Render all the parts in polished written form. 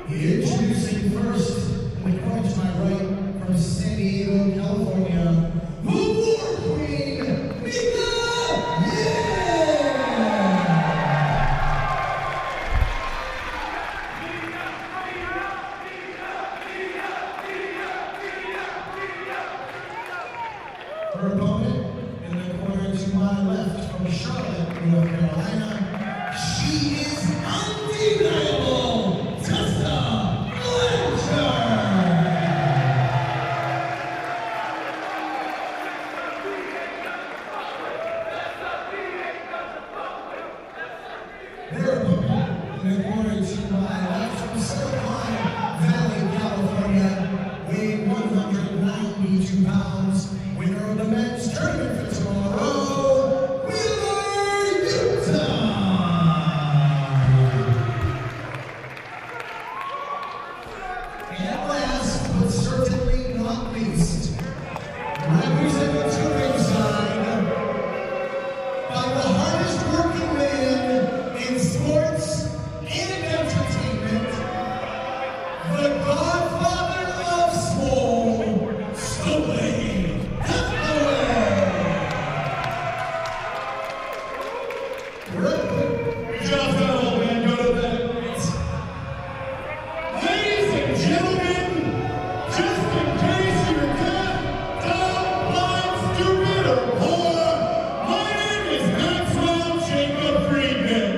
Introducing first, in the corner to my right, from San Diego, California, the War Queen, Mika! Her opponent, in the corner to my left, from Charlotte, North Carolina, she is undeniable, Tessa Blanchard! Her opponent, in the corner to my left, from Silicon Valley, California, weighing 192 pounds, winner of the men's tournament for tomorrow, YUTA! And last, but certainly not least, representing to ringside by the hardest working man in sports and entertainment, the godfather of swole, Stowaway Hathaway! Get off that old man, go to bed. Ladies and gentlemen, just in case you're deaf, dumb, blind, stupid, or poor, my name is Maxwell Jacob Friedman.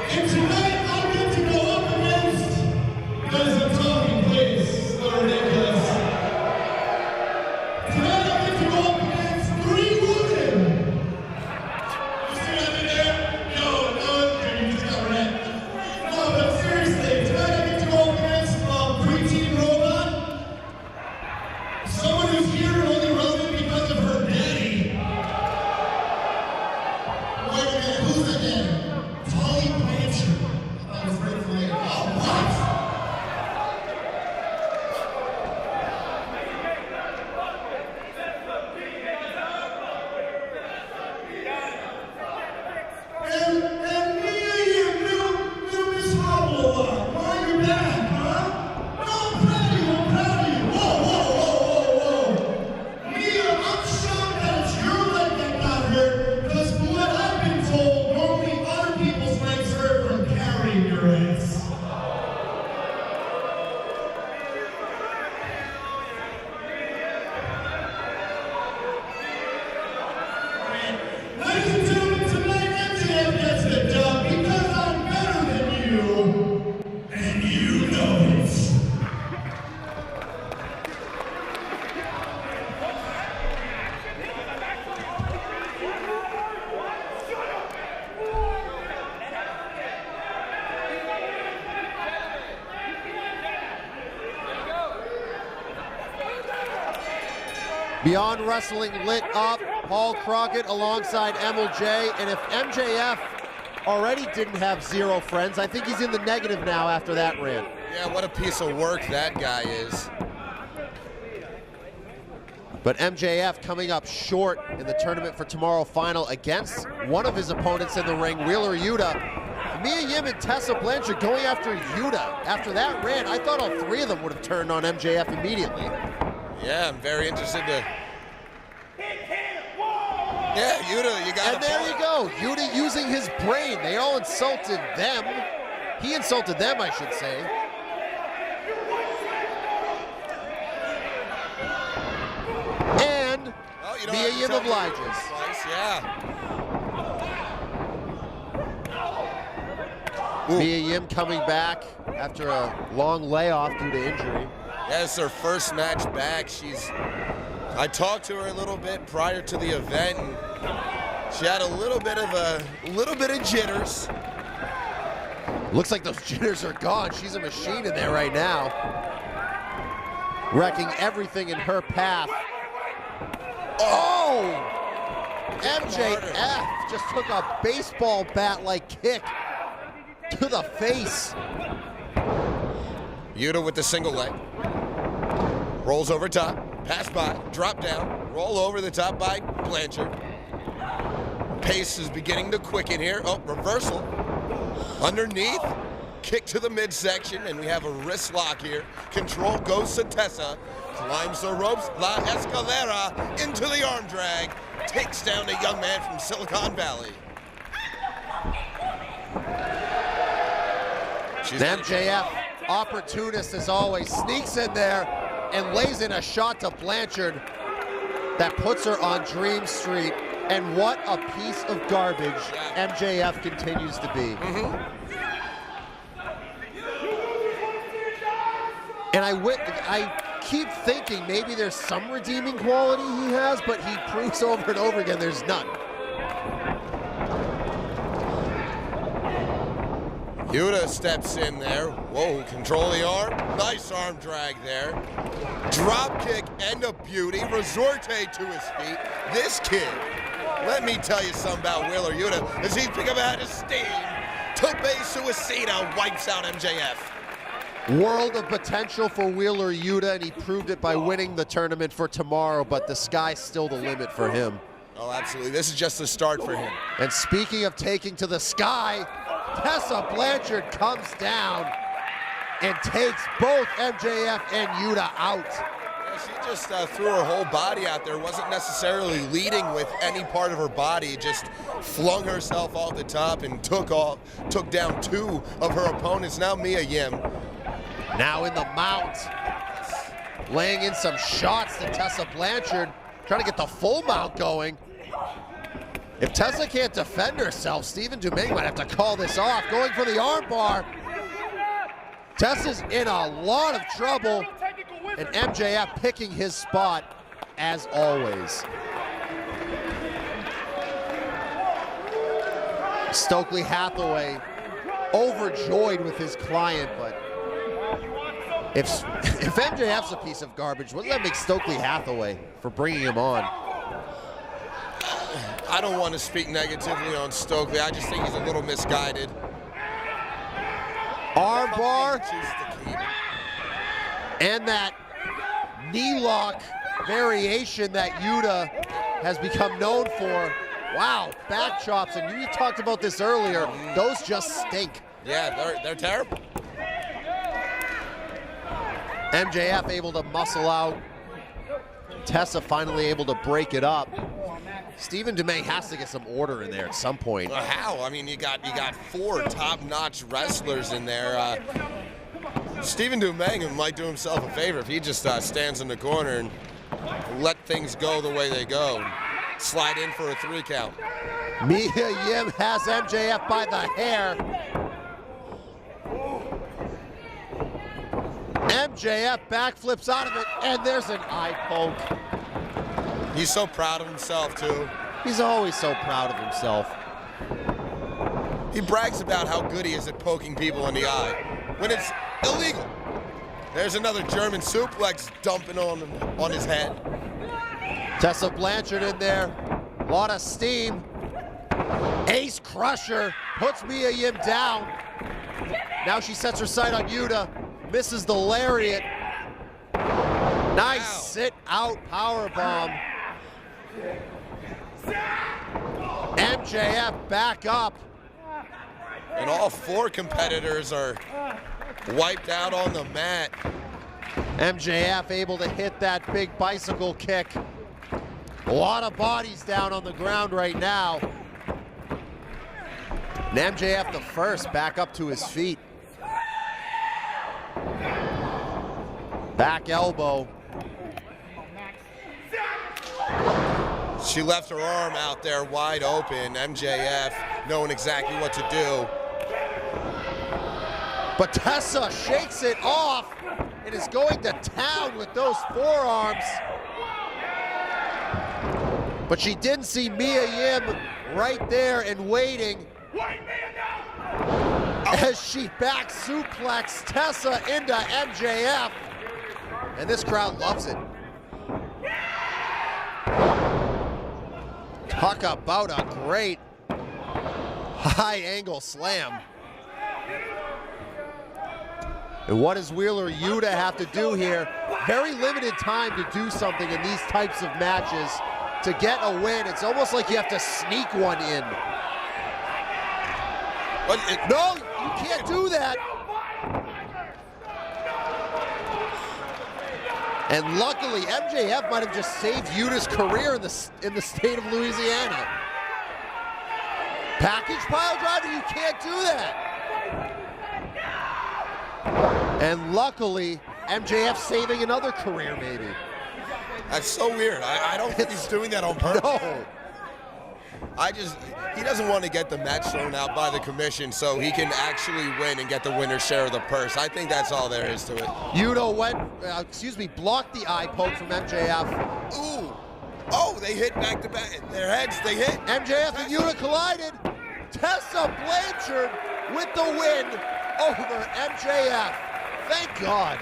And tonight I'm going to go up against, because I'm talking, please, so ridiculous. Tonight I'm going to go up against 3 women. You see that in there? No, you just got red. No, but seriously, tonight I get to go up against preteen robot. Someone who's here only relevant because of her daddy. Wait a minute, who's that daddy? Tessa Blanchard. That was great for me. Oh, what? And me and you Miss Holidead. Why you back, huh? No, I'm proud of you, Whoa. Mia, I'm shocked that it's your leg that got hurt, because from what I've been told, normally other people's legs hurt from carrying your ass. Ladies and gentlemen, tonight MJF gets the dub because I'm better than you, and you know it. Beyond Wrestling lit up, Paul Crockett alongside MLJ, and if MJF already didn't have 0 friends, I think he's in the negative now after that rant. Yeah, what a piece of work that guy is. But MJF coming up short in the tournament for tomorrow final against one of his opponents in the ring, Wheeler Yuta. Mia Yim and Tessa Blanchard going after Yuta. After that rant, I thought all 3 of them would have turned on MJF immediately. Yeah, I'm very interested to... Yeah, Yuta, you got it. And there you go, Yuta using his brain. They all insulted them. He insulted them, I should say. And Mia Yim obliges. Yeah. Mia Yim coming back after a long layoff due to injury. Yeah, it's her first match back. I talked to her a little bit prior to the event, and she had a little bit of jitters. Looks like those jitters are gone. She's a machine in there right now, wrecking everything in her path. Oh! MJF just took a baseball bat-like kick to the face. Yuta with the single leg. Rolls over top, pass by, drop down, roll over the top by Blanchard. pace is beginning to quicken here. Oh, reversal. Underneath. Kick to the midsection, and we have a wrist lock here. Control goes to Tessa. Climbs the ropes. La Escalera into the arm drag. Takes down a young man from Silicon Valley. MJF, opportunist as always, sneaks in there and lays in a shot to Blanchard that puts her on Dream Street. And what a piece of garbage MJF continues to be. And I keep thinking maybe there's some redeeming quality he has, but he proves over and over again there's none. YUTA steps in there. Whoa, control the arm. Nice arm drag there. Drop kick and a beauty. Resorte to his feet. This kid, let me tell you something about Wheeler YUTA. As he pick up out his steam, Tope Suicida wipes out MJF. World of potential for Wheeler YUTA, and he proved it by winning the tournament for tomorrow, but the sky's still the limit for him. Oh, absolutely. This is just the start for him. And speaking of taking to the sky, Tessa Blanchard comes down and takes both MJF and YUTA out. Yeah, she just threw her whole body out there. Wasn't necessarily leading with any part of her body. Just flung herself off the top and took down two of her opponents. Now Mia Yim. Now in the mount, laying in some shots to Tessa Blanchard, trying to get the full mount going. If Tessa can't defend herself, Stephen Domingue might have to call this off. Going for the armbar. Tessa's in a lot of trouble, and MJF picking his spot as always. Stokely Hathaway overjoyed with his client, but if MJF's a piece of garbage, what does that make Stokely Hathaway for bringing him on? I don't want to speak negatively on Stokely. I just think he's a little misguided. Armbar and that knee lock variation that YUTA has become known for. Wow, back chops, and you talked about this earlier. Those just stink. Yeah, they're terrible. MJF able to muscle out. Tessa finally able to break it up. Stephen Domingue has to get some order in there at some point. How? I mean, you got four top-notch wrestlers in there. Stephen Domingue might do himself a favor if he just stands in the corner and let things go the way they go. Slide in for a 3 count. Mia Yim has MJF by the hair. MJF backflips out of it, and there's an eye poke. He's so proud of himself, too. He's always so proud of himself. He brags about how good he is at poking people in the eye, when it's illegal. There's another German suplex dumping on his head. Tessa Blanchard in there, a lot of steam. Ace Crusher puts Mia Yim down. Now she sets her sight on YUTA, misses the lariat. Nice sit out powerbomb. MJF back up. And all 4 competitors are wiped out on the mat. MJF able to hit that big bicycle kick. A lot of bodies down on the ground right now. And MJF the first back up to his feet. Back elbow. She left her arm out there wide open. MJF knowing exactly what to do. But Tessa shakes it off and is going to town with those forearms. But she didn't see Mia Yim right there and waiting as she back suplex Tessa into MJF. And this crowd loves it. Talk about a great high angle slam. And what does Wheeler YUTA have to do here? Very limited time to do something in these types of matches. to get a win. It's almost like you have to sneak one in. But No, you can't do that. And luckily, MJF might have just saved Yuta's career in the state of Louisiana. Package pile driver, you can't do that. And luckily, MJF saving another career, maybe. that's so weird. I don't think he's doing that on purpose. No. He doesn't want to get the match thrown out by the commission so he can actually win and get the winner's share of the purse. I think that's all there is to it. Yuta blocked the eye poke from MJF. Ooh. Oh, they hit back to back. Their heads, they hit. MJF and Yuta collided. Tessa Blanchard with the win over MJF. Thank God.